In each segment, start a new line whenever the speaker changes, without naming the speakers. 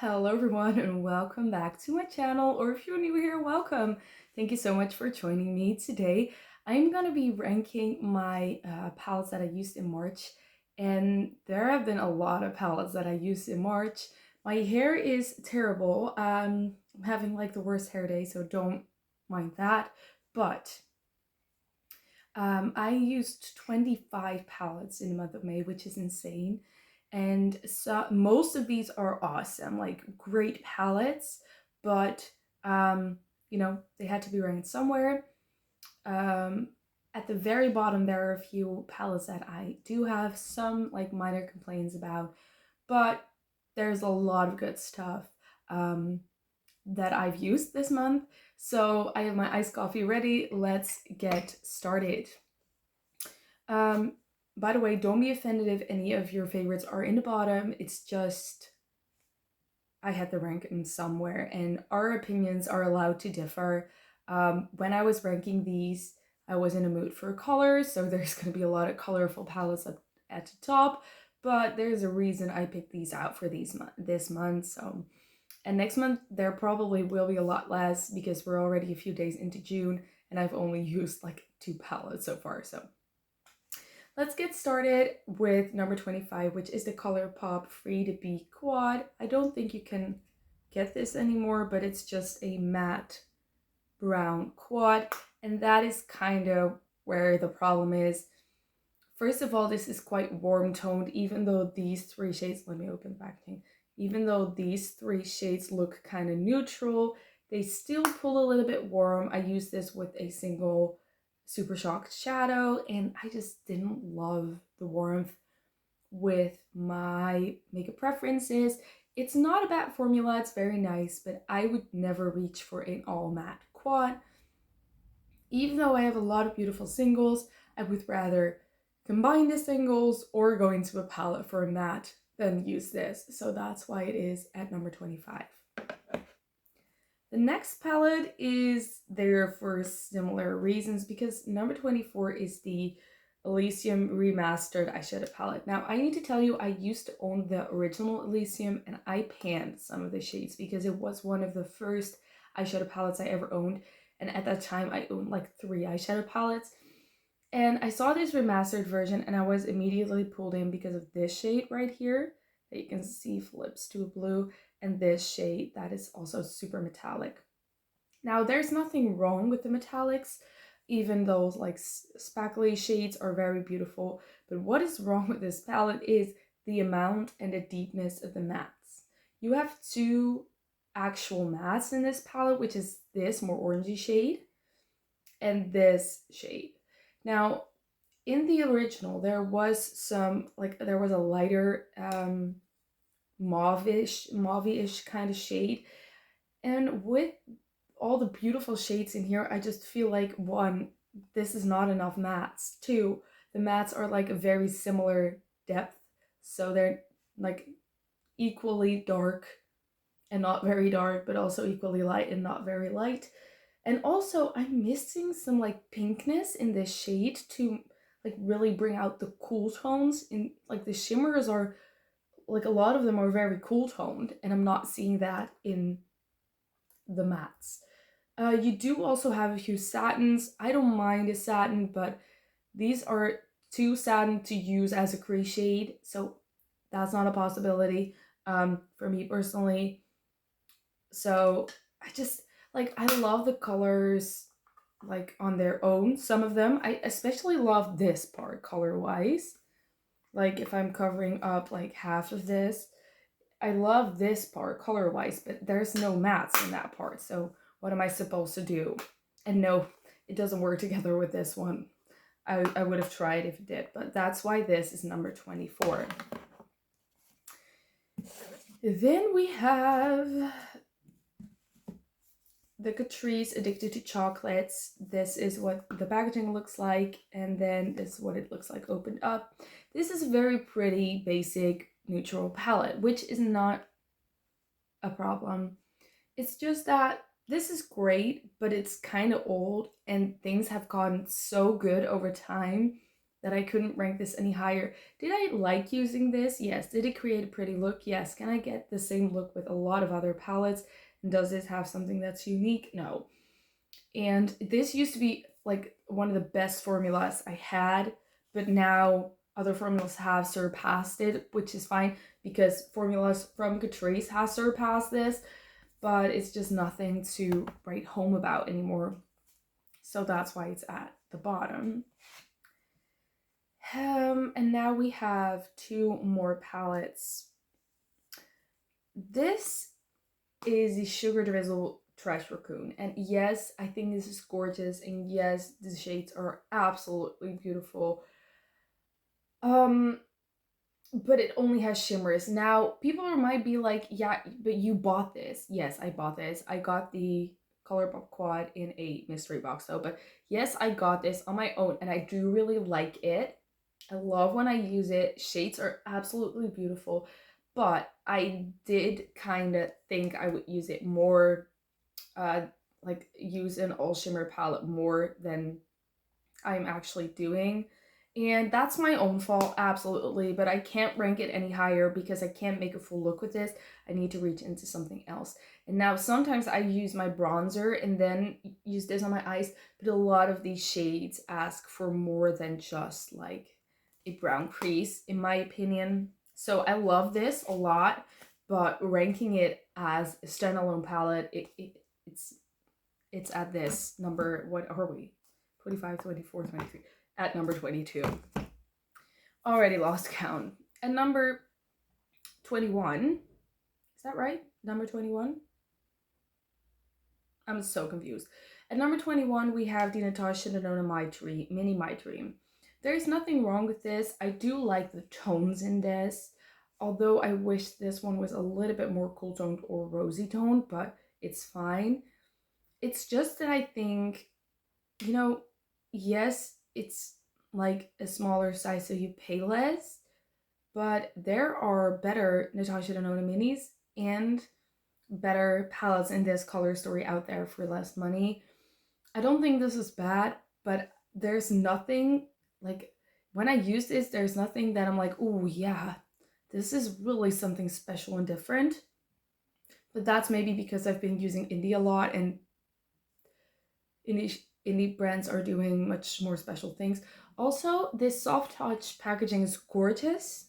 Hello everyone and welcome back to my channel, or if you're new here, welcome. Thank you so much for joining me today. I'm going to be ranking my palettes that I used in March, and there have been a lot of palettes that I used in March. My hair is terrible. I'm having like the worst hair day, so don't mind that, but I used 25 palettes in the month of May, which is insane. And so most of these are awesome, like great palettes, but you know, they had to be ranked somewhere. At the very bottom, there are a few palettes that I do have some like minor complaints about, but there's a lot of good stuff that I've used this month. So I have my iced coffee ready. Let's get started. By the way, don't be offended if any of your favorites are in the bottom. It's just I had to rank them somewhere, and our opinions are allowed to differ. When I was ranking these, I was in a mood for colors, so there's going to be a lot of colorful palettes up at the top, but there's a reason I picked these out for this month. So, and next month there probably will be a lot less because we're already a few days into June, and I've only used like 2 palettes so far. So let's get started with number 25, which is the Colourpop Free to Be Quad. I don't think you can get this anymore, but it's just a matte brown quad, and that is kind of where the problem is. First of all, this is quite warm toned, even though these 3 shades, let me open the packaging, even though these 3 shades look kind of neutral, they still pull a little bit warm. I used this with a single Super Shocked shadow, and I just didn't love the warmth with my makeup preferences. It's not a bad formula, it's very nice, but I would never reach for an all matte quad. Even though I have a lot of beautiful singles, I would rather combine the singles or go into a palette for a matte than use this. So that's why it is at number 25. The next palette is there for similar reasons because number 24 is the Elysium remastered eyeshadow palette. Now, I need to tell you, I used to own the original Elysium and I panned some of the shades because it was one of the first eyeshadow palettes I ever owned. And at that time, I owned like 3 eyeshadow palettes. And I saw this remastered version and I was immediately pulled in because of this shade right here that you can see flips to a blue, and this shade that is also super metallic. Now, there's nothing wrong with the metallics, even those like spackly shades are very beautiful, but what is wrong with this palette is the amount and the deepness of the mattes. You have 2 actual mattes in this palette, which is this more orangey shade and this shade. Now, in the original, there was a lighter mauve-ish kind of shade, and with all the beautiful shades in here, I just feel like 1, this is not enough mattes. 2, the mattes are like a very similar depth, so they're like equally dark and not very dark, but also equally light and not very light. And also, I'm missing some like pinkness in this shade to like really bring out the cool tones. In like the shimmers are like a lot of them are very cool toned, and I'm not seeing that in the mattes. You do also have a few satins. I don't mind a satin, but these are too satin to use as a crease shade, so that's not a possibility for me personally. So I just like, I love the colors like on their own. Some of them, I especially love this part color wise. Like if I'm covering up like half of this, I love this part color wise, but there's no mattes in that part. So what am I supposed to do? And no, it doesn't work together with this one. I would have tried if it did, but that's why this is number 24. Then we have the Catrice Addicted to Chocolates. This is what the packaging looks like, and then this is what it looks like opened up. This is a very pretty, basic, neutral palette, which is not a problem. It's just that this is great, but it's kind of old, and things have gotten so good over time that I couldn't rank this any higher. Did I like using this? Yes. Did it create a pretty look? Yes. Can I get the same look with a lot of other palettes? And does this have something that's unique? No. And this used to be like one of the best formulas I had, but now other formulas have surpassed it, which is fine because formulas from Catrice has surpassed this, but it's just nothing to write home about anymore. So that's why it's at the bottom. And now we have two more palettes. This is the Sugar Drizzle Trash Raccoon. And yes, I think this is gorgeous. And yes, the shades are absolutely beautiful. But it only has shimmers. Now, people might be like, yeah, but you bought this. Yes, I bought this. I got the Colourpop quad in a mystery box though. But yes, I got this on my own and I do really like it. I love when I use it. Shades are absolutely beautiful. But I did kind of think I would use it more, like use an all shimmer palette more than I'm actually doing. And that's my own fault, absolutely, but I can't rank it any higher because I can't make a full look with this. I need to reach into something else. And now sometimes I use my bronzer and then use this on my eyes, but a lot of these shades ask for more than just like a brown crease, in my opinion. So I love this a lot, but ranking it as a standalone palette, it's at this number, what are we? 25, 24, 23. At number 22. Already lost count. At number 21, is that right? Number 21? I'm so confused. At number 21, we have the Natasha Denona Mini My Dream. There's nothing wrong with this. I do like the tones in this, although I wish this one was a little bit more cool toned or rosy toned, but it's fine. It's just that I think, you know, yes, it's like a smaller size so you pay less, but there are better Natasha Denona minis and better palettes in this color story out there for less money. I don't think this is bad, but there's nothing, like when I use this, there's nothing that I'm like, oh yeah, this is really something special and different. But that's maybe because I've been using indie a lot and indie brands are doing much more special things. Also, this soft touch packaging is gorgeous,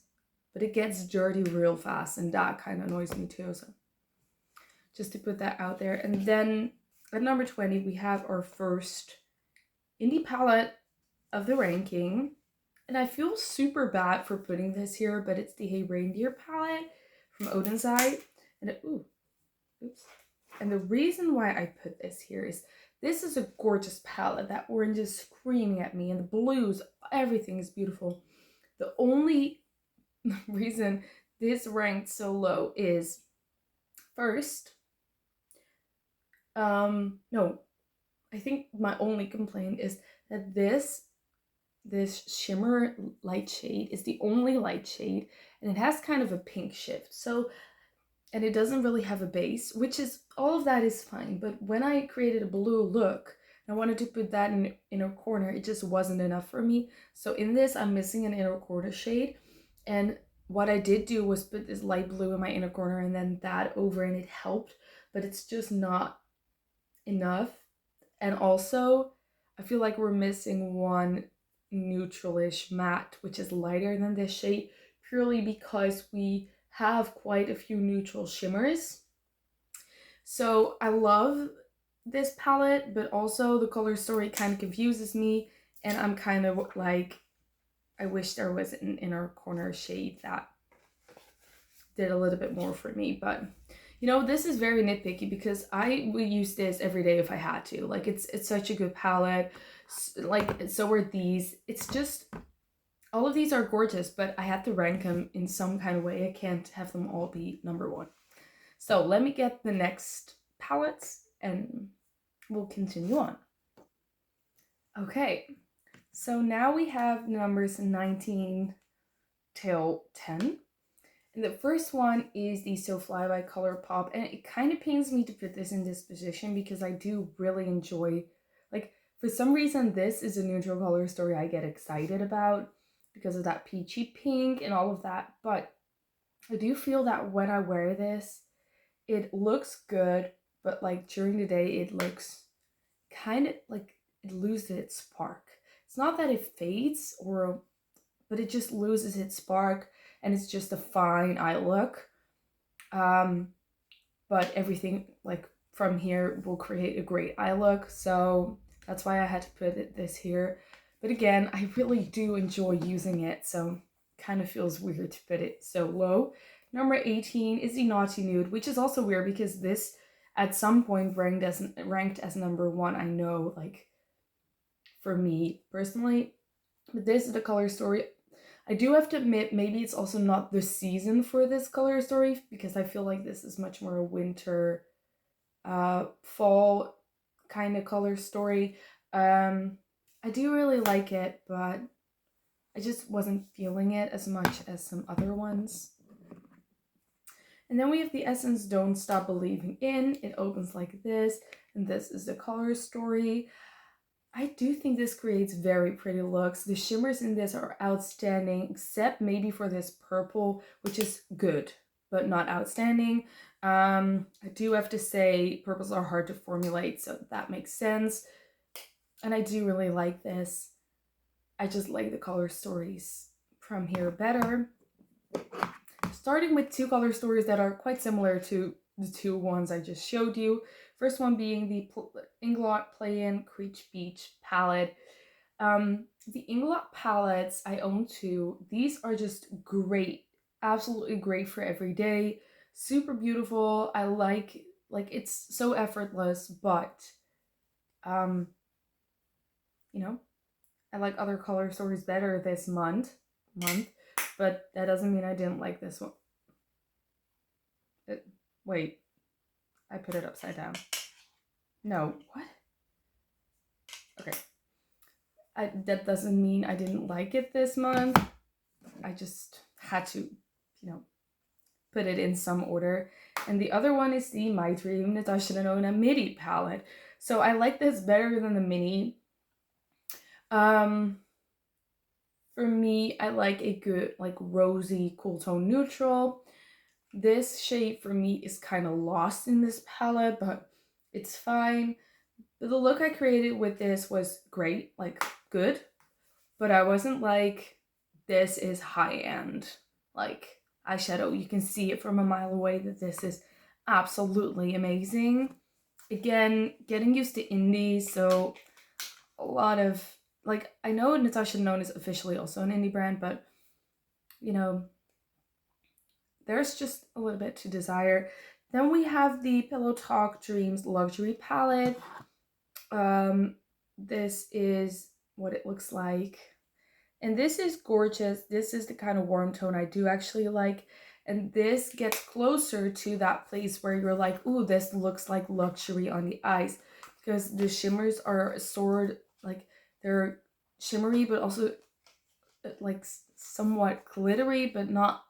but it gets dirty real fast, and that kind of annoys me too. So just to put that out there. And then at number 20, we have our first indie palette of the ranking. And I feel super bad for putting this here, but it's the Hey Reindeer palette from Oden's side. And oops. And the reason why I put this here is this is a gorgeous palette. That orange is screaming at me, and the blues, everything is beautiful. The only reason this ranked so low is first, no, I think my only complaint is that this shimmer light shade is the only light shade, and it has kind of a pink shift. So, and it doesn't really have a base, which is, all of that is fine. But when I created a blue look, and I wanted to put that in inner corner, it just wasn't enough for me. So in this, I'm missing an inner corner shade. And what I did do was put this light blue in my inner corner and then that over, and it helped, but it's just not enough. And also, I feel like we're missing one neutralish matte, which is lighter than this shade, purely because we have quite a few neutral shimmers. So I love this palette, but also the color story kind of confuses me, and I'm kind of like, I wish there was an inner corner shade that did a little bit more for me. But you know, this is very nitpicky because I would use this every day if I had to. Like, it's such a good palette. Like, so are these. It's just, all of these are gorgeous, but I had to rank them in some kind of way. I can't have them all be number one. So let me get the next palettes and we'll continue on. Okay, so now we have numbers 19 till 10. And the first one is the So Fly by Colourpop, and it kind of pains me to put this in this position because I do really enjoy, like, For some reason, this is a neutral color story I get excited about because of that peachy pink and all of that. But I do feel that when I wear this, it looks good, but like during the day, it looks kind of like it loses its spark. It's not that it fades but it just loses its spark and it's just a fine eye look. But everything like from here will create a great eye look. So that's why I had to put this here. But again, I really do enjoy using it, so kind of feels weird to put it so low. Number 18 is the Naughty Nude, which is also weird because this at some point ranked as number 1, I know, like for me personally. But this is the color story. I do have to admit, maybe it's also not the season for this color story because I feel like this is much more a winter, fall kind of color story. I do really like it, but I just wasn't feeling it as much as some other ones. And then we have the Essence Don't Stop Believing In. It opens like this, and this is the color story. I do think this creates very pretty looks. The shimmers in this are outstanding, except maybe for this purple, which is good, but not outstanding. I do have to say purples are hard to formulate, so that makes sense. And I do really like this. I just like the color stories from here better. Starting with 2 color stories that are quite similar to the 2 ones I just showed you. First one being the Inglot Play-In Creach Beach palette. The Inglot palettes, I own 2. These are just great, absolutely great for every day. Super beautiful. I like it's so effortless, but you know, I like other color stories better this month, but that doesn't mean I didn't like this one. Wait, I put it upside down. No, what? Okay. That doesn't mean I didn't like it this month. I just had to, put it in some order. And the other one is the My Dream Natasha Denona midi palette. So I like this better than the mini. For me, I like a good, like, rosy, cool tone neutral. This shade for me is kind of lost in this palette, but it's fine. But the look I created with this was great, like good, but I wasn't like, this is high-end, like, eyeshadow. You can see it from a mile away that this is absolutely amazing. Again, getting used to indies, so a lot of, like, I know Natasha Denona is officially also an indie brand, but, there's just a little bit to desire. Then we have the Pillow Talk Dreams Luxury Palette. This is what it looks like. And this is gorgeous. This is the kind of warm tone I do actually like. And this gets closer to that place where you're like, ooh, this looks like luxury on the eyes. Because the shimmers are sort like, they're shimmery, but also like somewhat glittery, but not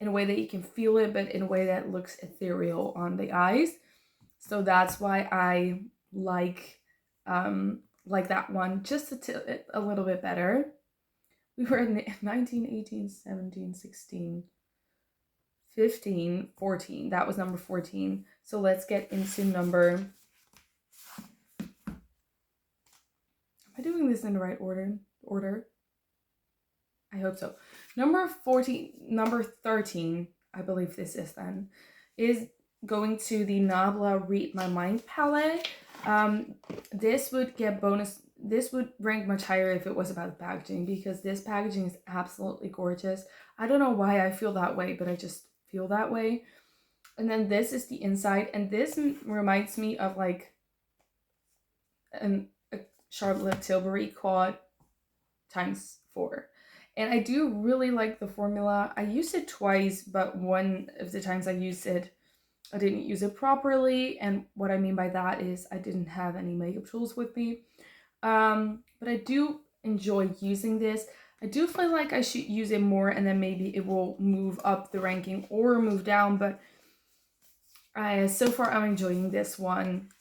in a way that you can feel it, but in a way that looks ethereal on the eyes. So that's why I like that one just a little bit better. We were in 19, 18, 17, 16, 15, 14. That was number 14. So let's get into number... Am I doing this in the right order? I hope so. Number 13, I believe this is then, is going to the Nabla Read My Mind palette. This would rank much higher if it was about packaging, because this packaging is absolutely gorgeous. I don't know why I feel that way, but I just feel that way. And then this is the inside, and this reminds me of like a Charlotte Tilbury quad ×4. And I do really like the formula. I used it twice, but one of the times I used it, I didn't use it properly. And what I mean by that is I didn't have any makeup tools with me. But I do enjoy using this. I do feel like I should use it more, and then maybe it will move up the ranking or move down. But so far I'm enjoying this one.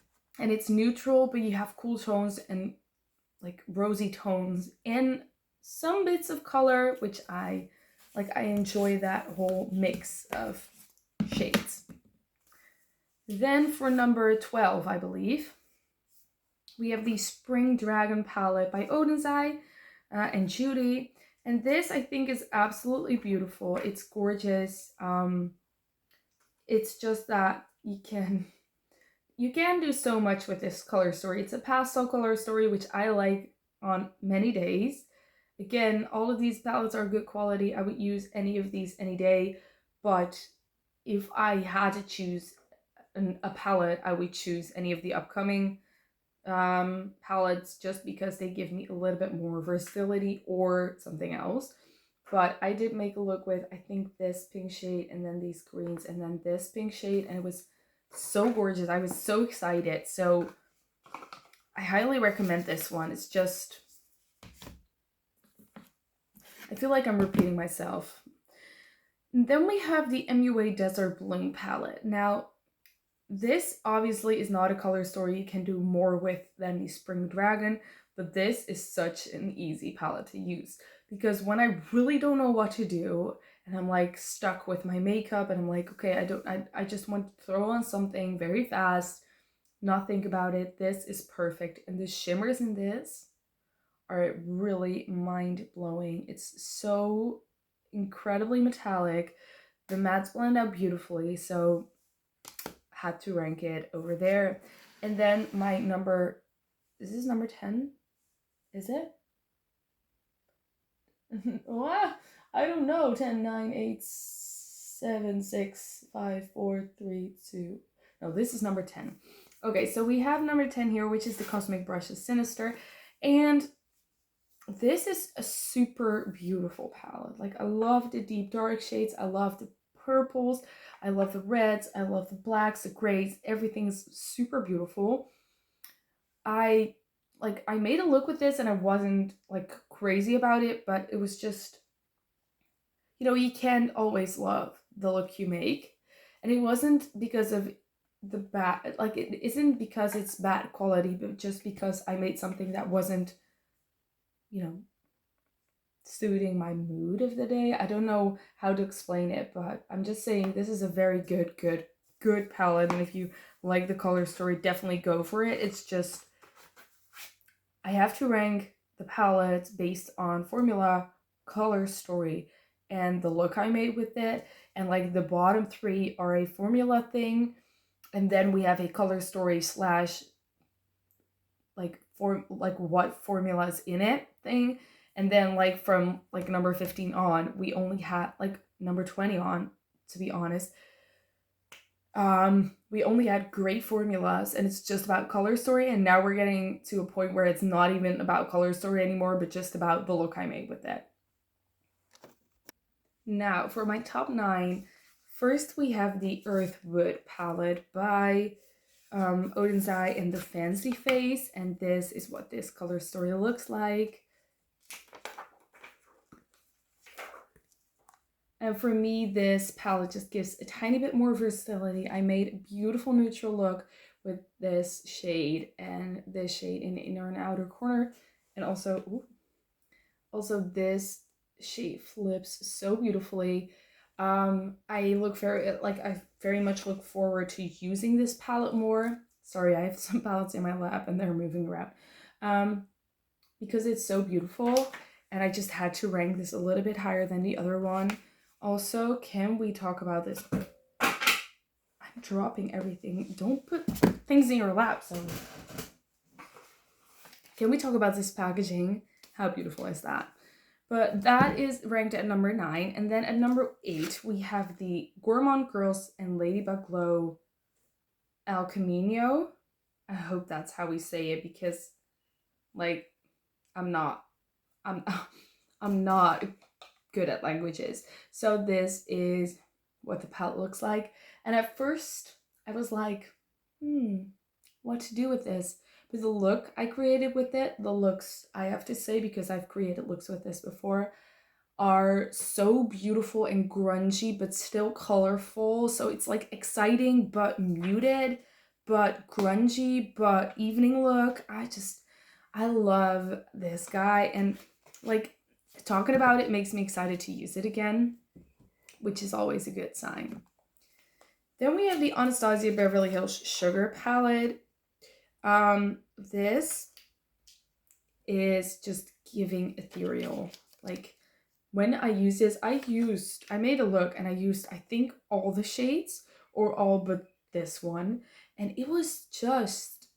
And it's neutral, but you have cool tones and like rosy tones and some bits of color, which I like. I enjoy that whole mix of shades. Then for number 12, I believe, we have the Spring Dragon palette by Oden's and Judy. And this, I think, is absolutely beautiful. It's gorgeous. It's just that you can do so much with this color story. It's a pastel color story, which I like on many days. Again, all of these palettes are good quality. I would use any of these any day, but if I had to choose a palette, I would choose any of the upcoming palettes just because they give me a little bit more versatility or something else. But I did make a look with, I think, this pink shade and then these greens and then this pink shade, and it was so gorgeous. I was so excited. So I highly recommend this one. It's just, I feel like I'm repeating myself. And then we have the MUA Desert Bloom palette. Now, this obviously is not a color story you can do more with than the Spring Dragon, but this is such an easy palette to use because when I really don't know what to do and I'm like stuck with my makeup and I'm like, okay, I just want to throw on something very fast, not think about it. This is perfect. And the shimmers in this are really mind-blowing. It's so incredibly metallic. The mattes blend out beautifully, so had to rank it over there. And then my number, is this number 10? Is it? I don't know. 10, 9, 8, 7, 6, 5, 4, 3, 2. No, this is number 10. Okay, so we have number 10 here, which is the Cosmic Brushes Sinister. And this is a super beautiful palette. Like, I love the deep dark shades. I love the purples. I love the reds. I love the blacks, the grays. Everything is super beautiful. I made a look with this and I wasn't like crazy about it, but it was just, you know, you can't always love the look you make. And it wasn't because of the bad, like it isn't because it's bad quality, but just because I made something that wasn't, you know, suiting my mood of the day. I don't know how to explain it, but I'm just saying this is a very good palette. And if you like the color story, definitely go for it. It's just, I have to rank the palettes based on formula, color story, and the look I made with it. And like the bottom three are a formula thing, and then we have a color story slash like what formulas in it thing. And then like from like number 15 on, we only had like number 20 on, to be honest. We only had great formulas and it's just about color story, and now we're getting to a point where it's not even about color story anymore, but just about the look I made with it. Now for my top 9, first we have the Earthwood palette by Oden's Eye and the Fancy Face, and this is what this color story looks like. And for me, this palette just gives a tiny bit more versatility. I made a beautiful neutral look with this shade and this shade in the inner and outer corner. And also this shade flips so beautifully. I very much look forward to using this palette more. Sorry, I have some palettes in my lap and they're moving around. Because it's so beautiful, and I just had to rank this a little bit higher than the other one. Also, can we talk about this? I'm dropping everything. Don't put things in your lap. So, can we talk about this packaging? How beautiful is that? But that is ranked at number 9. And then at number 8, we have the Gourmand Girls and Ladybug Glow El Camino. I hope that's how we say it, because like I'm not good at languages. So this is what the palette looks like. And at first I was like, what to do with this? But the look I created with it, the looks, I have to say, because I've created looks with this before, are so beautiful and grungy, but still colorful. So it's like exciting, but muted, but grungy, but evening look. I love this guy, and like talking about it makes me excited to use it again, which is always a good sign. Then we have the Anastasia Beverly Hills Sugar Palette. This is just giving ethereal. Like when I use this, I made a look and I used, I think, all the shades or all but this one. And it was just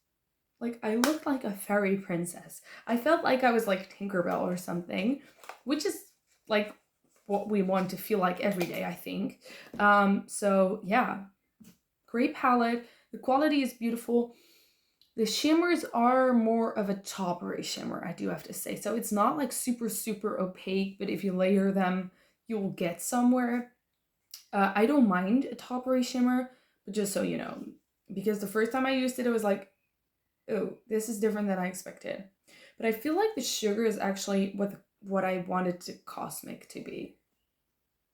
like, I looked like a fairy princess. I felt like I was like Tinkerbell or something, which is like what we want to feel like every day, I think. So yeah, great palette. The quality is beautiful. The shimmers are more of a toppery shimmer, I do have to say. So it's not like super, super opaque, but if you layer them, you'll get somewhere. I don't mind a toppery shimmer, but just so you know, because the first time I used it, it was like, oh, this is different than I expected. But I feel like the sugar is actually what I wanted the Cosmic to be.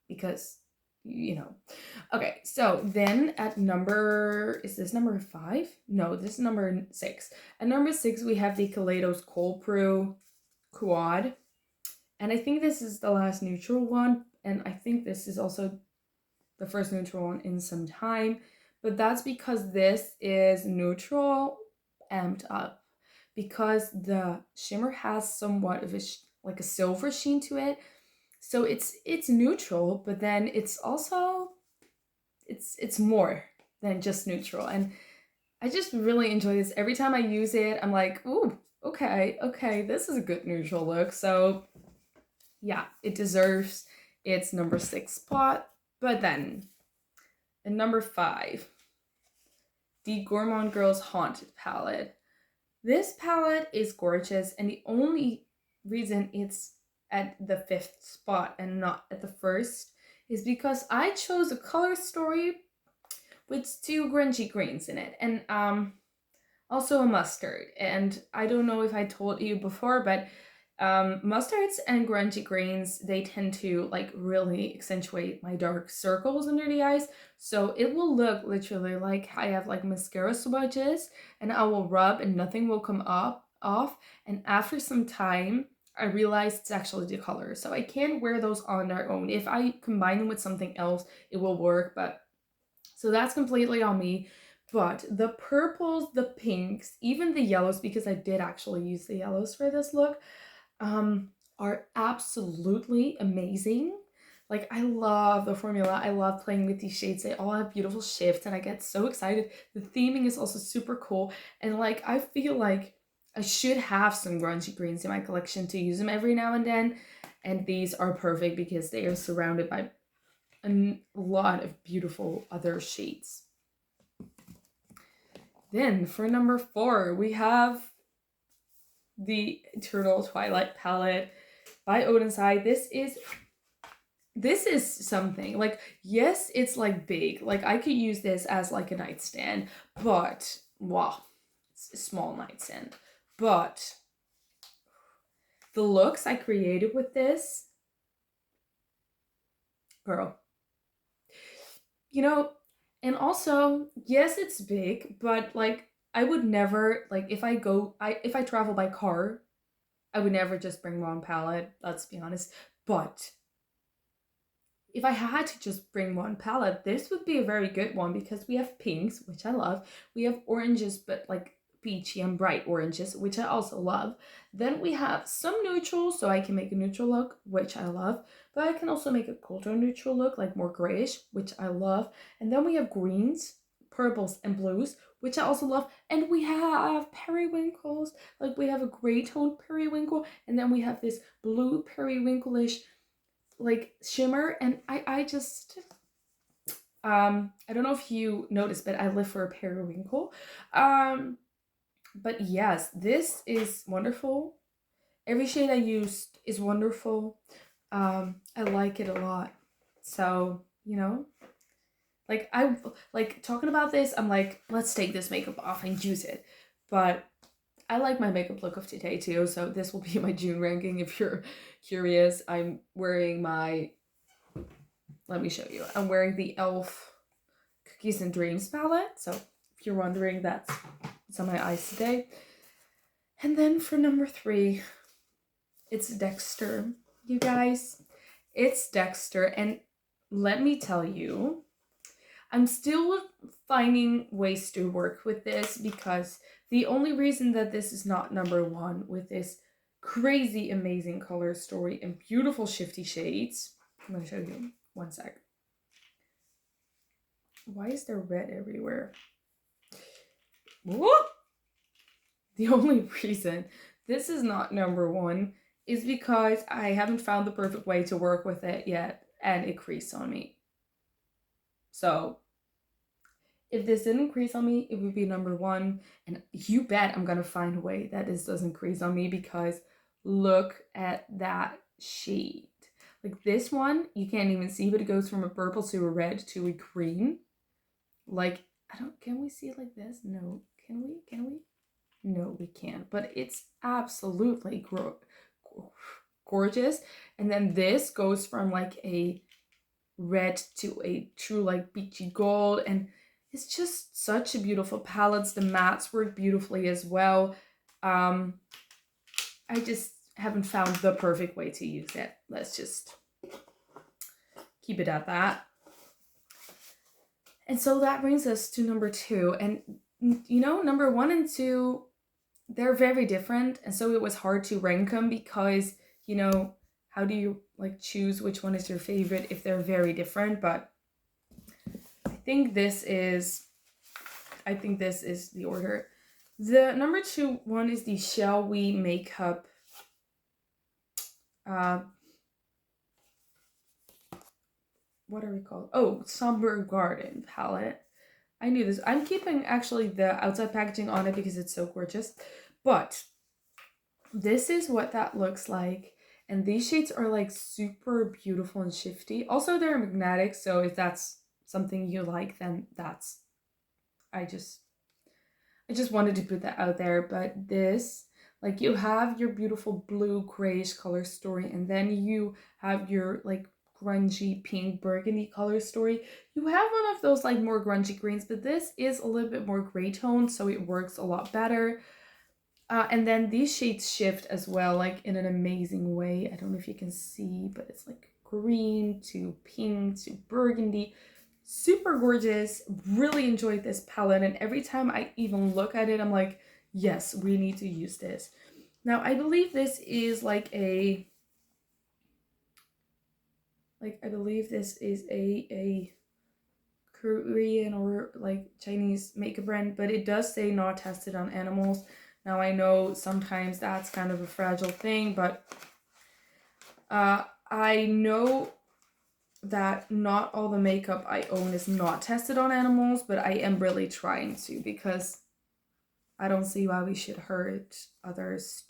Because, you know. Okay, so then at number, is this number 5? No, this is number 6. At number 6, we have the Kaleidos Cold Brew Quad. And I think this is the last neutral one. And I think this is also the first neutral one in some time. But that's because this is neutral amped up. Because the shimmer has somewhat of like a silver sheen to it. So it's neutral, but then it's also it's more than just neutral. And I just really enjoy this. Every time I use it, I'm like, ooh, okay, this is a good neutral look. So yeah, it deserves its number 6 spot. But then at number 5, the Gourmand Girls Haunted palette. This palette is gorgeous, and the only reason it's at the 5th spot and not at the 1st is because I chose a color story with 2 grungy greens in it, and also a mustard. And I don't know if I told you before, but mustards and grungy greens, they tend to like really accentuate my dark circles under the eyes. So it will look literally like I have like mascara swatches, and I will rub and nothing will come off. And after some time, I realized it's actually the color. So I can't wear those on their own. If I combine them with something else, it will work. But so that's completely on me. But the purples, the pinks, even the yellows, because I did actually use the yellows for this look, are absolutely amazing. Like, I love the formula. I love playing with these shades. They all have beautiful shifts, and I get so excited. The theming is also super cool. And, like, I feel like I should have some grungy greens in my collection to use them every now and then. And these are perfect because they are surrounded by a lot of beautiful other shades. Then, for number 4, we have the Eternal Twilight palette by Oden. This is something. Like, yes, it's like big. Like, I could use this as like a nightstand, but wow, it's a small nightstand. But the looks I created with this, girl, you know. And also, yes, it's big, but like I would never, like, if I travel by car, I would never just bring one palette, let's be honest. But if I had to just bring one palette, this would be a very good one because we have pinks, which I love. We have oranges, but like peachy and bright oranges, which I also love. Then we have some neutrals, so I can make a neutral look, which I love. But I can also make a colder neutral look, like more grayish, which I love. And then we have greens, purples, and blues, which I also love. And we have periwinkles, like we have a gray toned periwinkle, and then we have this blue periwinkle-ish like shimmer. And I just I don't know if you noticed, but I live for a periwinkle. But yes, this is wonderful. Every shade I used is wonderful. I like it a lot. So, you know, like I like talking about this, I'm like, let's take this makeup off and use it. But I like my makeup look of today too, so this will be my June ranking if you're curious. I'm wearing my, let me show you. I'm wearing the e.l.f. Cookies and Dreams palette. So if you're wondering, that's what's on my eyes today. And then for number 3, it's Dexter. You guys, it's Dexter. And let me tell you, I'm still finding ways to work with this because the only reason that this is not number 1 with this crazy amazing color story and beautiful shifty shades. I'm going to show you. One sec. Why is there red everywhere? Whoop! The only reason this is not number 1 is because I haven't found the perfect way to work with it yet, and it creased on me. So if this didn't crease on me, it would be number 1, and you bet I'm gonna find a way that this doesn't crease on me, because look at that shade. Like this one, you can't even see, but it goes from a purple to a red to a green. Like, can we see it like this? No, can we? No, we can't, but it's absolutely gorgeous. And then this goes from like a red to a true like beachy gold, and it's just such a beautiful palette. The mattes work beautifully as well. I just haven't found the perfect way to use it. Let's just keep it at that. And so that brings us to number 2. And you know, number 1 and 2, they're very different. And so it was hard to rank them because, you know, how do you like choose which one is your favorite if they're very different? But I think this is the order. The number 2 one is the Shall We Makeup what are we called? Oh, Somber Garden palette. I knew this. I'm keeping actually the outside packaging on it because it's so gorgeous. But this is what that looks like. And these shades are like super beautiful and shifty. Also, they're magnetic, so if that's something you like, then that's... I just wanted to put that out there. But this, like, you have your beautiful blue grayish color story, and then you have your like grungy pink burgundy color story. You have one of those like more grungy greens, but this is a little bit more gray tone, so it works a lot better. And then these shades shift as well, like in an amazing way. I don't know if you can see, but it's like green to pink to burgundy. Super gorgeous. Really enjoyed this palette, and every time I even look at it, I'm like, yes, we need to use this. Now, I believe this is like a... I believe this is a Korean or like Chinese makeup brand, but it does say not tested on animals. Now, I know sometimes that's kind of a fragile thing, but I know that not all the makeup I own is not tested on animals, but I am really trying to, because I don't see why we should hurt others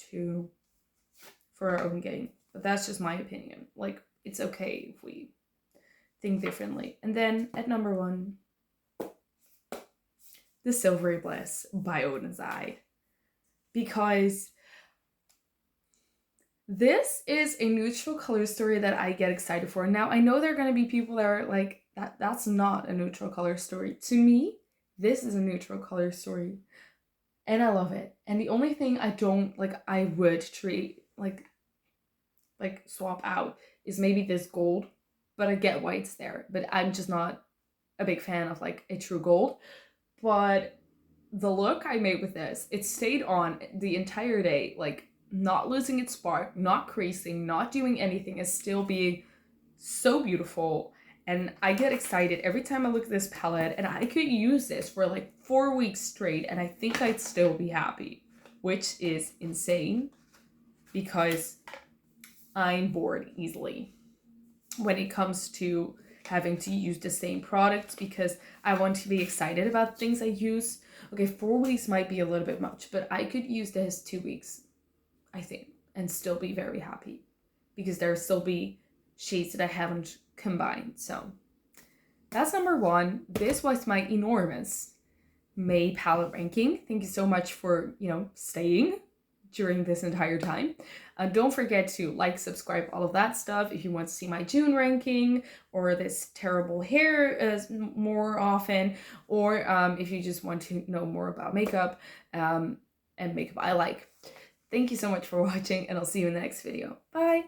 for our own gain. But that's just my opinion. Like, it's okay if we think differently. And then at number 1, the Silvery Bliss by Oden's Eye. Because this is a neutral color story that I get excited for. Now, I know there are going to be people that are like, that's not a neutral color story. To me, this is a neutral color story. And I love it. And the only thing I don't, like, I would treat, like swap out is maybe this gold. But I get why it's there. But I'm just not a big fan of, like, a true gold. But the look I made with this, it stayed on the entire day, like, not losing its spark, not creasing, not doing anything, and still being so beautiful. And I get excited every time I look at this palette, and I could use this for like 4 weeks straight, and I think I'd still be happy, which is insane because I'm bored easily when it comes to having to use the same product, because I want to be excited about things I use. Okay, 4 weeks might be a little bit much, but I could use this 2 weeks, I think, and still be very happy, because there still be shades that I haven't combined. So that's number 1. This was my enormous May palette ranking. Thank you so much for, staying during this entire time. Don't forget to like, subscribe, all of that stuff if you want to see my June ranking, or this terrible hair more often, or if you just want to know more about makeup and makeup I like. Thank you so much for watching, and I'll see you in the next video. Bye!